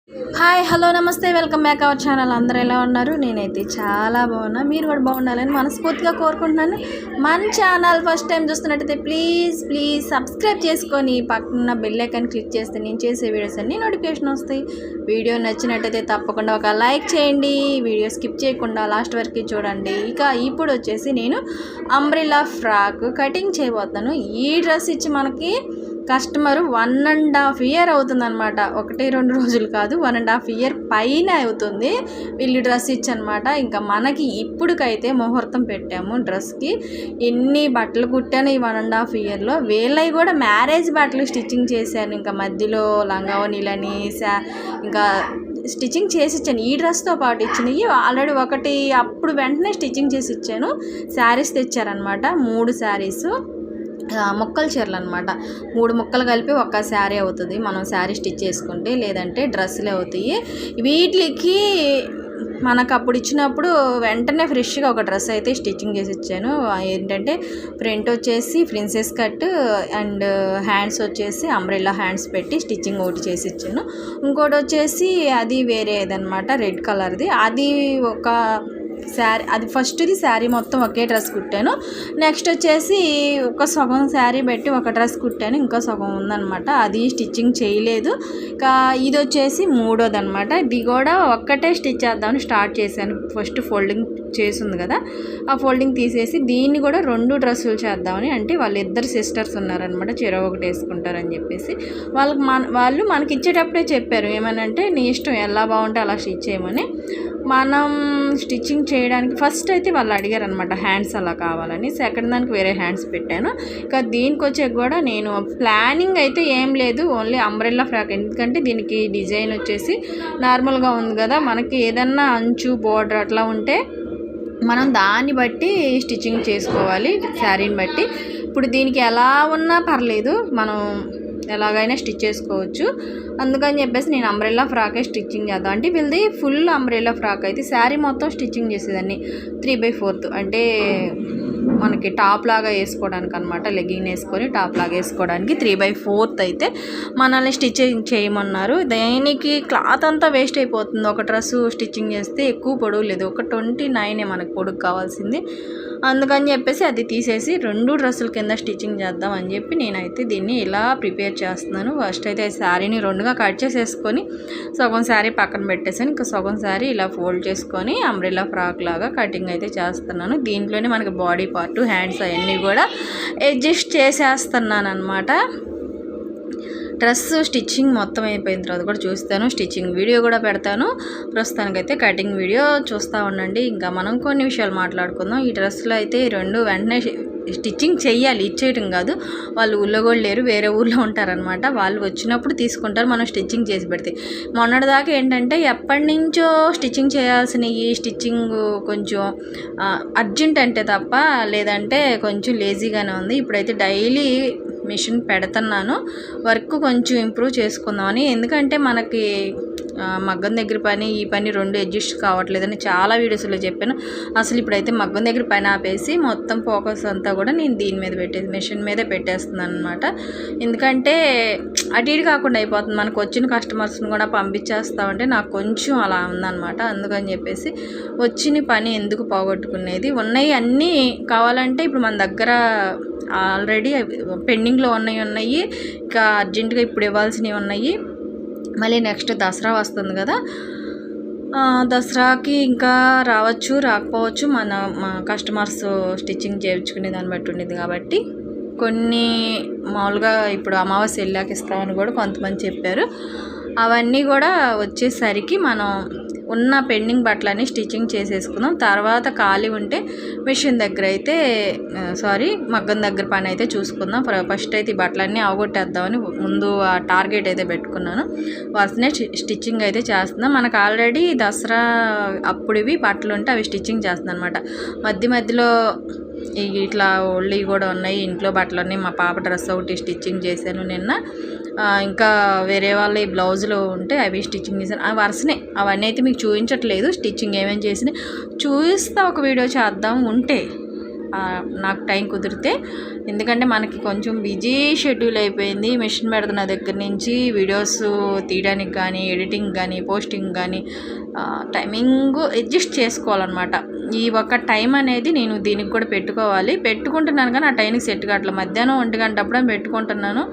Hi hello నమస్తే welcome back our channel. అందరూ ఎలా ఉన్నారు? నేనైతే చాలా బాగున్నా. మీరు కూడా బాగుండాలని మనస్ఫూర్తిగా కోరుకుంటున్నాను. మన ఛానల్ ఫస్ట్ టైం చూస్తున్నట్టయితే ప్లీజ్ సబ్స్క్రైబ్ చేసుకొని పక్కన బెల్ ఐకాన్ క్లిక్ చేస్తే నేను చేసే వీడియోస్ అన్నీ నోటిఫికేషన్ వస్తాయి. వీడియో నచ్చినట్టయితే తప్పకుండా ఒక లైక్ చేయండి. వీడియో స్కిప్ చేయకుండా లాస్ట్ వరకు చూడండి. ఇప్పుడు వచ్చేసి నేను అంబ్రెల్లా ఫ్రాక్ కటింగ్ చేయబోతున్నాను. ఈ డ్రెస్ ఇచ్చి మనకి కస్టమరు 1.5 ఇయర్ అవుతుందన్నమాట. 1-2 రోజులు కాదు, 1.5 ఇయర్ పైన అవుతుంది వీళ్ళు డ్రెస్ ఇచ్చనమాట. ఇంకా మనకి ఇప్పుడుకైతే ముహూర్తం పెట్టాము డ్రెస్కి. ఎన్ని బట్టలు కుట్టాను ఈ 1.5 ఇయర్లో. వీళ్ళవి కూడా మ్యారేజ్ బట్టలు స్టిచ్చింగ్ చేశాను. ఇంకా మధ్యలో లంగావనీలని ఇంకా స్టిచ్చింగ్ చేసి ఇచ్చాను. ఈ డ్రెస్తో పాటు ఇచ్చినవి ఆల్రెడీ ఒకటి అప్పుడు వెంటనే స్టిచ్చింగ్ చేసి ఇచ్చాను. శారీస్ తెచ్చారనమాట, 3 శారీసు ముక్కలు చీరలు అనమాట. 3 ముక్కలు కలిపి ఒక శారీ అవుతుంది మనం శారీ స్టిచ్ చేసుకుంటే, లేదంటే డ్రెస్సులే అవుతాయి. వీటికి మనకు అప్పుడు ఇచ్చినప్పుడు వెంటనే ఫ్రెష్గా ఒక డ్రెస్ అయితే స్టిచ్చింగ్ చేసి ఇచ్చాను. ఏంటంటే ఫ్రంట్ వచ్చేసి ప్రిన్సెస్ కట్ అండ్ హ్యాండ్స్ వచ్చేసి అంబ్రెల్లా హ్యాండ్స్ పెట్టి స్టిచ్చింగ్ ఒకటి చేసి ఇచ్చాను. ఇంకోటి వచ్చేసి అది వేరేదనమాట, రెడ్ కలర్ది. అది ఒక శారీ, అది ఫస్ట్ది శారీ మొత్తం ఒకే డ్రెస్ కుట్టాను. నెక్స్ట్ వచ్చేసి ఒక సగం శారీ పెట్టి ఒక డ్రెస్ కుట్టాను, ఇంకా సగం ఉందన్నమాట. అది స్టిచ్చింగ్ చేయలేదు. ఇంకా ఇది వచ్చేసి 3వది అనమాట. ఇది కూడా ఒక్కటే స్టిచ్ చేద్దామని స్టార్ట్ చేశాను. ఫస్ట్ ఫోల్డింగ్ చేసింది కదా, ఆ ఫోల్డింగ్ తీసేసి దీన్ని కూడా 2 డ్రెస్సులు చేద్దామని. అంటే వాళ్ళిద్దరు సిస్టర్స్ ఉన్నారనమాట, చెరో ఒకటి వేసుకుంటారని చెప్పేసి వాళ్ళు మనకి ఇచ్చేటప్పుడే చెప్పారు ఏమనంటే, నీ ఇష్టం ఎలా బాగుంటే అలా స్టిచ్ చేయమని. మనం స్టిచ్చింగ్ చేయడానికి ఫస్ట్ అయితే వాళ్ళు అడిగారు అనమాట హ్యాండ్స్ అలా కావాలని. సెకండ్ దానికి వేరే హ్యాండ్స్ పెట్టాను. ఇంకా దీనికి వచ్చే కూడా నేను ప్లానింగ్ అయితే ఏం లేదు, ఓన్లీ అంబ్రెల్లా ఫ్రాక్. ఎందుకంటే దీనికి డిజైన్ వచ్చేసి నార్మల్గా ఉంది కదా, మనకి ఏదన్నా అంచు బోర్డర్ అట్లా ఉంటే మనం దాన్ని బట్టి స్టిచ్చింగ్ చేసుకోవాలి, శారీని బట్టి. ఇప్పుడు దీనికి ఎలా ఉన్నా పర్లేదు, మనం ఎలాగైనా స్టిచ్ చేసుకోవచ్చు. అందుకని చెప్పేసి నేను అంబ్రెల్లా ఫ్రాకే స్టిచ్చింగ్ చేద్దాం అంటే, వీళ్ళది ఫుల్ అంబ్రెల్లా ఫ్రాక్ అయితే శారీ మొత్తం స్టిచ్చింగ్ చేసేదాన్ని 3/4. అంటే మనకి టాప్ లాగా వేసుకోవడానికి అనమాట, లెగ్గింగ్ వేసుకొని టాప్ లాగా వేసుకోవడానికి 3/4 అయితే మనల్ని స్టిచ్చింగ్ చేయమన్నారు. దానికి క్లాత్ అంతా వేస్ట్ అయిపోతుంది. ఒక డ్రెస్సు స్టిచ్చింగ్ చేస్తే ఎక్కువ పొడవు లేదు, ఒక 29 మనకు పొడుగు కావాల్సింది. అందుకని చెప్పేసి అది తీసేసి 2 డ్రెస్సుల కింద స్టిచ్చింగ్ చేద్దాం అని చెప్పి నేనైతే దీన్ని ఇలా ప్రిపేర్ చేస్తున్నాను. ఫస్ట్ అయితే శారీని 2గా కట్ చేసేసుకొని సగం శారీ పక్కన పెట్టేసాను. ఇంకా సగం శారీ ఇలా ఫోల్డ్ చేసుకొని అంబ్రెల్లా ఫ్రాక్ లాగా కటింగ్ అయితే చేస్తున్నాను. దీంట్లోనే మనకి బాడీ పార్ట్, హ్యాండ్స్ అవన్నీ కూడా అడ్జస్ట్ చేసేస్తున్నాను అనమాట. డ్రెస్ స్టిచ్చింగ్ మొత్తం అయిపోయిన తర్వాత కూడా చూస్తాను, స్టిచ్చింగ్ వీడియో కూడా పెడతాను. ప్రస్తుతానికైతే కటింగ్ వీడియో చూస్తూ ఉండండి. ఇంకా మనం కొన్ని విషయాలు మాట్లాడుకుందాం. ఈ డ్రెస్సులో అయితే 2 వెంటనే స్టిచ్చింగ్ చెయ్యాలి, ఇచ్చేయటం కాదు. వాళ్ళు ఊళ్ళో కూడా లేరు, వేరే ఊళ్ళో ఉంటారనమాట. వాళ్ళు వచ్చినప్పుడు తీసుకుంటారు, మనం స్టిచ్చింగ్ చేసి పెడితే. మొన్నటిదాకా ఏంటంటే ఎప్పటి నుంచో స్టిచ్చింగ్ చేయాల్సిన ఈ స్టిచ్చింగ్ కొంచెం అర్జెంట్ అంటే తప్ప, లేదంటే కొంచెం లేజీగానే ఉంది. ఇప్పుడైతే డైలీ మిషన్ పెడుతున్నాను, వర్క్ కొంచెం ఇంప్రూవ్ చేసుకుందామని. ఎందుకంటే మనకి మగ్గం దగ్గర పని ఈ పని 2 అడ్జస్ట్ కావట్లేదని చాలా వీడియోస్లో చెప్పాను. అసలు ఇప్పుడైతే మగ్గం దగ్గర పని ఆపేసి మొత్తం ఫోకస్ అంతా కూడా నేను దీని మీద మిషన్ మీదే పెట్టేస్తున్నాను అనమాట. ఎందుకంటే అటు ఇటు కాకుండా అయిపోతుంది. మనకు వచ్చిన కస్టమర్స్ని కూడా పంపించేస్తామంటే నాకు కొంచెం అలా ఉందన్నమాట. అందుకని చెప్పేసి వచ్చిన పని ఎందుకు పోగొట్టుకునేది. ఉన్నాయి అన్నీ కావాలంటే ఇప్పుడు మన దగ్గర ఆల్రెడీ పెండింగ్లో ఉన్నాయి, ఇంకా అర్జెంటుగా ఇప్పుడు ఇవ్వాల్సినవి ఉన్నాయి. మళ్ళీ నెక్స్ట్ దసరా వస్తుంది కదా, దసరాకి ఇంకా రావచ్చు రాకపోవచ్చు. మా కస్టమర్స్ స్టిచ్చింగ్ చేయించుకునే దాన్ని బట్టి ఉండేది కాబట్టి కొన్ని మామూలుగా ఇప్పుడు అమావాస్య వెళ్ళాక ఇస్తామని కూడా కొంతమంది చెప్పారు. అవన్నీ కూడా వచ్చేసరికి మనం ఉన్న పెండింగ్ బట్టలన్నీ స్టిచ్చింగ్ చేసేసుకుందాం. తర్వాత ఖాళీ ఉంటే మిషన్ దగ్గర అయితే మగ్గం దగ్గర పని అయితే చూసుకుందాం. ఫస్ట్ అయితే ఈ బట్టలన్నీ అవగొట్టేద్దామని ముందు ఆ టార్గెట్ అయితే పెట్టుకున్నాను. వరుసనే స్టిచ్చింగ్ అయితే చేస్తున్నాం. మనకు ఆల్రెడీ దసరా అప్పుడువి బట్టలు ఉంటే అవి స్టిచ్చింగ్ చేస్తున్నాను అనమాట. మధ్యలో ఇట్లా ఓల్డ్వి కూడా ఉన్నాయి, ఇంట్లో బట్టలు ఉన్నాయి. మా పాప డ్రెస్ ఒకటి స్టిచ్చింగ్ చేశాను నిన్న. ఇంకా వేరే వాళ్ళ ఈ బ్లౌజులు ఉంటే అవి స్టిచ్చింగ్ చేశాను. ఆ వరుసనే అవన్నీ అయితే మీకు చూపించట్లేదు, స్టిచ్చింగ్ ఏమేమి చేసినాయి చూపిస్తా, ఒక వీడియో చేద్దాం ఉంటే. నాకు టైం కుదిరితే. ఎందుకంటే మనకి కొంచెం బిజీ షెడ్యూల్ అయిపోయింది. మిషన్ పెడుతున్న దగ్గర నుంచి వీడియోస్ తీయడానికి కానీ, ఎడిటింగ్ కానీ, పోస్టింగ్ కానీ టైమింగ్ అడ్జస్ట్ చేసుకోవాలన్నమాట. ఈ ఒక టైం అనేది నేను దీనికి కూడా పెట్టుకుంటున్నాను కానీ ఆ టైంకి సెట్ కావట్లేదు. మధ్యాహ్నం 1 గంట అప్పుడే పెట్టుకుంటున్నాను.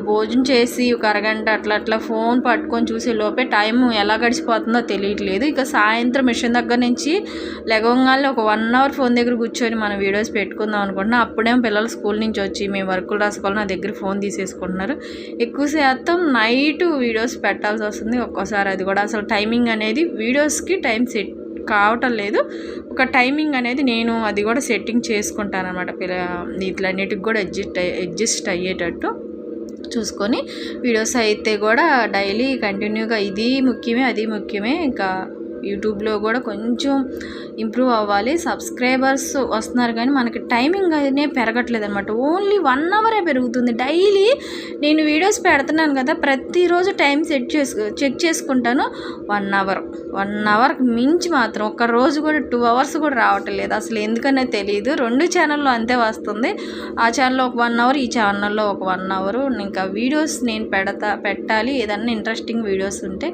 భోజనం చేసి ఒక అరగంట అట్లా ఫోన్ పట్టుకొని చూసే లోపే టైం ఎలా గడిచిపోతుందో తెలియట్లేదు. ఇక సాయంత్రం మిషన్ దగ్గర నుంచి లెగవగానే ఒక 1 అవర్ ఫోన్ దగ్గర కూర్చొని మనం వీడియోస్ పెట్టుకుందాం అనుకుంటున్నాం. అప్పుడేమో పిల్లలు స్కూల్ నుంచి వచ్చి మేము వర్కులు రాసుకోవాలి, నా దగ్గర ఫోన్ తీసేసుకుంటున్నారు. ఎక్కువ శాతం నైట్ వీడియోస్ పెట్టాల్సి వస్తుంది. ఒక్కోసారి అది కూడా అసలు టైమింగ్ అనేది వీడియోస్కి టైం సెట్ కావటం లేదు. ఒక టైమింగ్ అనేది నేను అది కూడా సెట్టింగ్ చేసుకుంటాను అనమాట. వీటిలన్నిటికి కూడా అడ్జస్ట్ అయ్యేటట్టు చూసుకొని వీడియోస్ అయితే కూడా డైలీ కంటిన్యూగా ఇది ముఖ్యమే, అది ముఖ్యమే. ఇంకా యూట్యూబ్లో కూడా కొంచెం ఇంప్రూవ్ అవ్వాలి. సబ్స్క్రైబర్స్ వస్తున్నారు కానీ మనకి టైమింగ్ అనే పెరగట్లేదు అనమాట. ఓన్లీ 1 అవరే పెరుగుతుంది. డైలీ నేను వీడియోస్ పెడుతున్నాను కదా, ప్రతిరోజు టైం చెక్ చేసుకుంటాను. 1 అవర్కి మించి మాత్రం ఒక్క రోజు కూడా 2 అవర్స్ కూడా రావటం లేదు. అసలు ఎందుకనే తెలియదు. 2 ఛానల్లో అంతే వస్తుంది. ఆ ఛానల్లో ఒక 1 అవర్, ఈ ఛానల్లో ఒక 1 అవర్. ఇంకా వీడియోస్ నేను పెట్టాలి. ఏదన్నా ఇంట్రెస్టింగ్ వీడియోస్ ఉంటే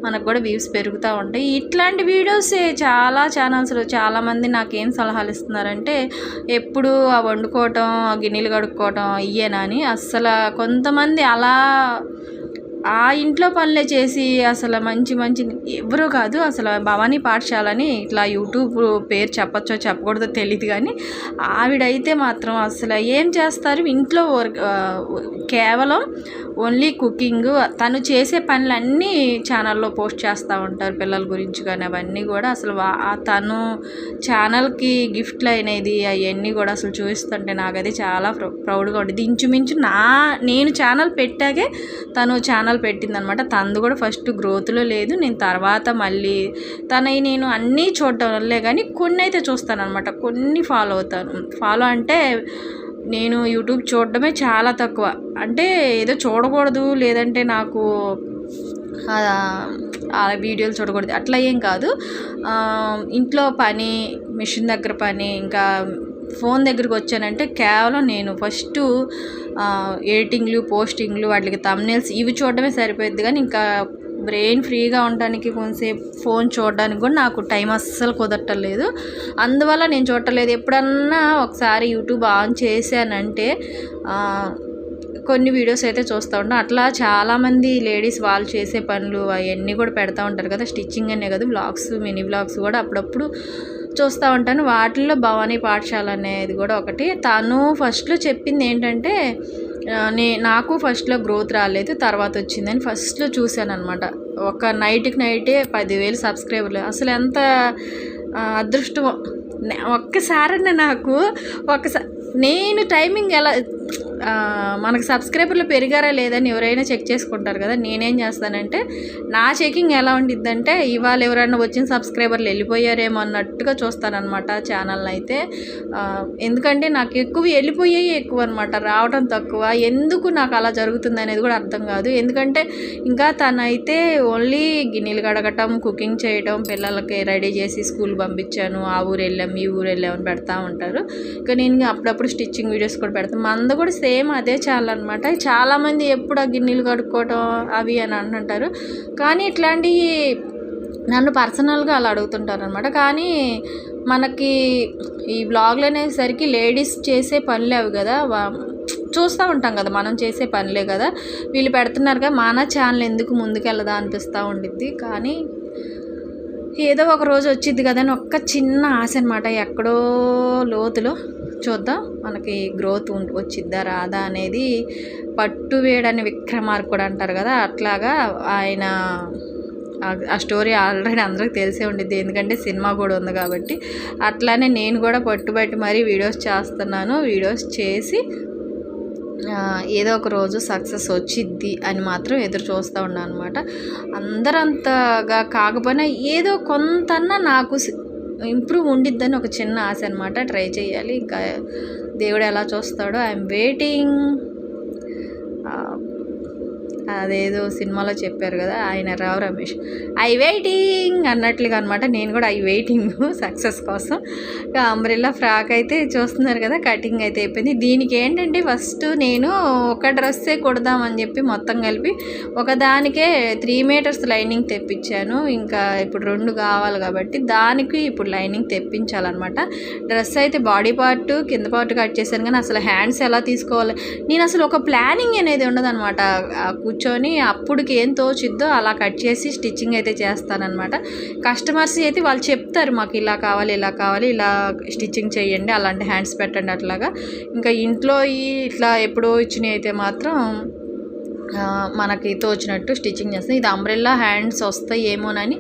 మనకు కూడా వ్యూస్ పెరుగుతూ ఉంటాయి. ఇట్లాంటి వీడియోసే చాలా ఛానల్స్ చాలామంది నాకేం సలహాలు ఇస్తున్నారంటే, ఎప్పుడు ఆ వండుకోవటం, ఆ గిన్నెలు కడుక్కోవటం ఇయ్యేనా అని. అస్సలు కొంతమంది అలా ఆ ఇంట్లో పనులే చేసి అసలు మంచి ఎవరో కాదు. అసలు భవానీ పాఠశాలని ఇట్లా యూట్యూబ్ పేరు చెప్పచ్చో చెప్పకూడదో తెలియదు కానీ ఆవిడైతే మాత్రం అసలు ఏం చేస్తారు, ఇంట్లో కేవలం ఓన్లీ కుకింగ్, తను చేసే పనులన్నీ ఛానల్లో పోస్ట్ చేస్తూ ఉంటారు. పిల్లల గురించి కానీ అవన్నీ కూడా అసలు తను ఛానల్కి గిఫ్ట్లు అనేది అవన్నీ కూడా అసలు చూపిస్తుంటే నాకైతే చాలా ప్రౌడ్గా ఉండేది. ఇంచుమించు నేను ఛానల్ పెట్టాకే తను ఛానల్ పెట్టిందనమాట. తనది కూడా ఫస్ట్ గ్రోత్లో లేదు. నేను తర్వాత మళ్ళీ నేను అన్నీ చూడటం వల్లే కానీ కొన్ని అయితే చూస్తాను అనమాట. కొన్ని ఫాలో అవుతాను. ఫాలో అంటే నేను యూట్యూబ్ చూడడమే చాలా తక్కువ. అంటే ఏదో చూడకూడదు, లేదంటే నాకు ఆ వీడియోలు చూడకూడదు అట్లా ఏం కాదు. ఇంట్లో పని, మిషన్ దగ్గర పని, ఇంకా ఫోన్ దగ్గరికి వచ్చానంటే కేవలం నేను ఫస్ట్ ఎడిటింగ్లు, పోస్టింగ్లు, వాటికి థంబ్నెయిల్స్ ఇవి చూడడమే సరిపోద్ది. కానీ ఇంకా బ్రెయిన్ ఫ్రీగా ఉండడానికి కొంచెంసేపు ఫోన్ చూడడానికి కూడా నాకు టైం అస్సలు కుదరట్లేదు. అందువల్ల నేను చూడట్లేదు. ఎప్పుడన్నా ఒకసారి యూట్యూబ్ ఆన్ చేశానంటే కొన్ని వీడియోస్ అయితే చూస్తూ ఉంటాను. అట్లా చాలామంది లేడీస్ వాళ్ళు చేసే పనులు అవన్నీ కూడా పెడతా ఉంటారు కదా, స్టిచ్చింగ్ అనే కదా, వ్లాగ్స్, మినీ వ్లాగ్స్ కూడా అప్పుడప్పుడు చూస్తూ ఉంటాను. వాటిల్లో భవానీ పాఠశాల అనేది కూడా ఒకటి. తను ఫస్ట్లో చెప్పింది ఏంటంటే, నాకు ఫస్ట్లో గ్రోత్ రాలేదు, తర్వాత వచ్చిందని ఫస్ట్లో చూశాను అనమాట. ఒక నైట్కి నైటే 10,000 సబ్స్క్రైబర్లు. అసలు ఎంత అదృష్టం. ఒక్కసారన్నా నాకు నేను టైమింగ్ ఎలా మనకు సబ్స్క్రైబర్లు పెరిగారా లేదని ఎవరైనా చెక్ చేసుకుంటారు కదా. నేనేం చేస్తానంటే, నా చెకింగ్ ఎలా ఉండిద్దంటే, ఇవాళ ఎవరైనా వచ్చిన సబ్స్క్రైబర్లు వెళ్ళిపోయారేమో అన్నట్టుగా చూస్తానన్నమాట ఛానల్ని అయితే. ఎందుకంటే నాకు వెళ్ళిపోయాయి ఎక్కువ అనమాట, రావడం తక్కువ. ఎందుకు నాకు అలా జరుగుతుంది అనేది కూడా అర్థం కాదు. ఎందుకంటే ఇంకా తనైతే ఓన్లీ గిన్నెలు కడగటం, కుకింగ్ చేయడం, పిల్లలకి రెడీ చేసి స్కూల్ పంపించాను, ఆ ఊరు వెళ్ళాం, ఈ ఊరు వెళ్ళామని పెడతా ఉంటారు. ఇంకా నేను అప్పుడప్పుడు స్టిచ్చింగ్ వీడియోస్ కూడా పెడతాను. మంద కూడా సేమ్ అదే ఛానల్ అనమాట. చాలామంది ఎప్పుడు ఆ గిన్నెలు కడుక్కోవటం అవి అని అంటుంటారు. కానీ ఇట్లాంటివి నన్ను పర్సనల్గా అలా అడుగుతుంటారు అనమాట. కానీ మనకి ఈ బ్లాగ్లు అనేసరికి లేడీస్ చేసే పనులే అవి కదా, చూస్తూ ఉంటాం కదా, మనం చేసే పనులే కదా, వీళ్ళు పెడుతున్నారుగా, మన ఛానల్ ఎందుకు ముందుకెళ్ళదా అనిపిస్తూ ఉండిద్ది. కానీ ఏదో ఒక రోజు వచ్చిద్ది కదా అని ఒక్క చిన్న ఆశ అనమాట. ఎక్కడో లోతులో చూద్దాం మనకి గ్రోత్ వచ్చిద్దా రాదా అనేది. పట్టువేడని విక్రమార్కుడు అంటారు కదా, అట్లాగా ఆయన ఆ స్టోరీ ఆల్రెడీ అందరికి తెలిసే ఉండిద్ది, ఎందుకంటే సినిమా కూడా ఉంది కాబట్టి. అట్లానే నేను కూడా పట్టుబట్టి మరీ వీడియోస్ చేస్తున్నాను. వీడియోస్ చేసి ఏదో ఒక రోజు సక్సెస్ వచ్చిద్ది అని మాత్రం ఎదురు చూస్తూ ఉన్నాను అనమాట. అందరంతగా కాకపోయినా ఏదో కొంతన్నా నాకు ఇంప్రూవ్ ఉండిద్దని ఒక చిన్న ఆశ అనమాట. ట్రై చేయాలి, ఇంకా దేవుడు ఎలా చూస్తాడో. I'm waiting. అదేదో సినిమాలో చెప్పారు కదా ఆయన రావు రమేష్, ఐ వెయిటింగ్ అన్నట్లుగా అనమాట. నేను కూడా ఐ వెయిటింగ్ సక్సెస్ కోసం. అంబ్రెల్లా ఫ్రాక్ అయితే చూస్తున్నారు కదా, కటింగ్ అయితే అయిపోయింది. దీనికి ఏంటంటే ఫస్ట్ నేను ఒక డ్రెస్సే కుడదామని చెప్పి మొత్తం కలిపి ఒకదానికే 3 మీటర్స్ లైనింగ్ తెప్పించాను. ఇంకా ఇప్పుడు 2 కావాలి కాబట్టి దానికి ఇప్పుడు లైనింగ్ తెప్పించాలన్నమాట. డ్రెస్ అయితే బాడీ పార్ట్ కింద పార్ట్ కట్ చేశాను, కానీ అసలు హ్యాండ్స్ ఎలా తీసుకోవాలి నేను అసలు ఒక ప్లానింగ్ అనేది ఉండదన్నమాట. కూర్చొని అప్పుడుకి ఏం తోచిద్దో అలా కట్ చేసి స్టిచ్చింగ్ అయితే చేస్తానన్నమాట. కస్టమర్స్ అయితే వాళ్ళు చెప్తారు మాకు ఇలా కావాలి ఇలా కావాలి ఇలా స్టిచ్చింగ్ చేయండి, అలాంటి హ్యాండ్స్ పెట్టండి అట్లాగా. ఇంకా ఇంట్లో ఇట్లా ఎప్పుడో ఇచ్చినవి అయితే మాత్రం మనకి తోచినట్టు స్టిచ్చింగ్ చేస్తాను. ఇది అంబ్రెల్లా హ్యాండ్స్ వస్తాయి ఏమోనని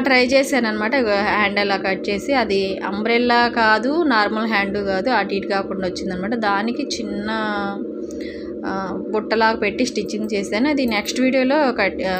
ట్రై చేశాను అనమాట. హ్యాండ్ అలా కట్ చేసి, అది అంబ్రెల్లా కాదు నార్మల్ హ్యాండ్ కాదు, అటు ఇటు కాకుండా వచ్చిందనమాట. దానికి చిన్న బుట్టలాగా పెట్టి స్టిచ్చింగ్ చేశాను. అది నెక్స్ట్ వీడియోలో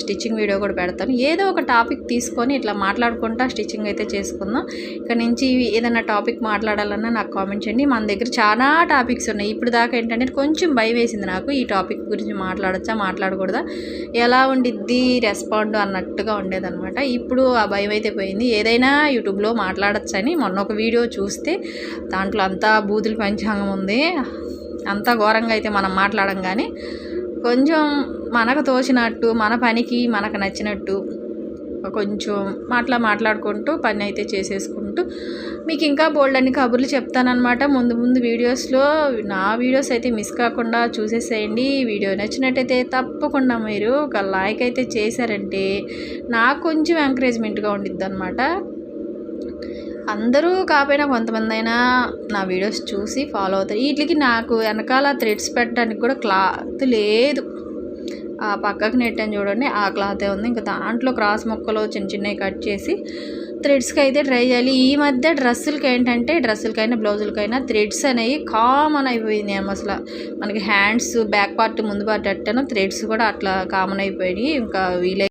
స్టిచ్చింగ్ వీడియో కూడా పెడతాను. ఏదో ఒక టాపిక్ తీసుకొని ఇట్లా మాట్లాడుకుంటా స్టిచ్చింగ్ అయితే చేసుకుందాం. ఇక్కడ నుంచి ఏదైనా టాపిక్ మాట్లాడాలన్నా నాకు కామెంట్ చేయండి. మన దగ్గర చాలా టాపిక్స్ ఉన్నాయి. ఇప్పుడు దాకా ఏంటంటే కొంచెం భయం వేసింది నాకు, ఈ టాపిక్ గురించి మాట్లాడచ్చా మాట్లాడకూడదా, ఎలా ఉండిద్ది రెస్పాండ్ అన్నట్టుగా ఉండేదన్నమాట. ఇప్పుడు ఆ భయం అయితే పోయింది. ఏదైనా యూట్యూబ్లో మాట్లాడచ్చని మొన్న ఒక వీడియో చూస్తే దాంట్లో అంతా బూతుల పంచాంగం ఉంది. అంతా ఘోరంగా అయితే మనం మాట్లాడం, కానీ కొంచెం మనకు తోచినట్టు మన పనికి మనకు నచ్చినట్టు కొంచెం మాట్లాడుకుంటూ పని అయితే చేసేసుకుంటూ మీకు ఇంకా బోల్డ్ అన్ని కబుర్లు చెప్తానన్నమాట. ముందు వీడియోస్లో నా వీడియోస్ అయితే మిస్ కాకుండా చూసేసేయండి. వీడియో నచ్చినట్టయితే తప్పకుండా మీరు ఒక లైక్ అయితే చేశారంటే నాకు కొంచెం ఎంకరేజ్మెంట్గా ఉండిద్ది అనమాట. అందరూ కాకపోయినా కొంతమంది అయినా నా వీడియోస్ చూసి ఫాలో అవుతారు. వీటికి నాకు వెనకాల థ్రెడ్స్ పెట్టడానికి కూడా క్లాత్ లేదు. ఆ పక్కకు నెట్టాను చూడండి, ఆ క్లాతే ఉంది. ఇంకా దాంట్లో క్రాస్ ముక్కలు చిన్నవి కట్ చేసి థ్రెడ్స్కి అయితే ట్రై చేయాలి. ఈ మధ్య డ్రెస్సులకైనా బ్లౌజులకైనా థ్రెడ్స్ అనేవి కామన్ అయిపోయింది. అసలు మనకి హ్యాండ్స్ బ్యాక్ పార్ట్ ముందు పార్ట్ అట్టను థ్రెడ్స్ కూడా అట్లా కామన్ అయిపోయినాయి. ఇంకా వీలై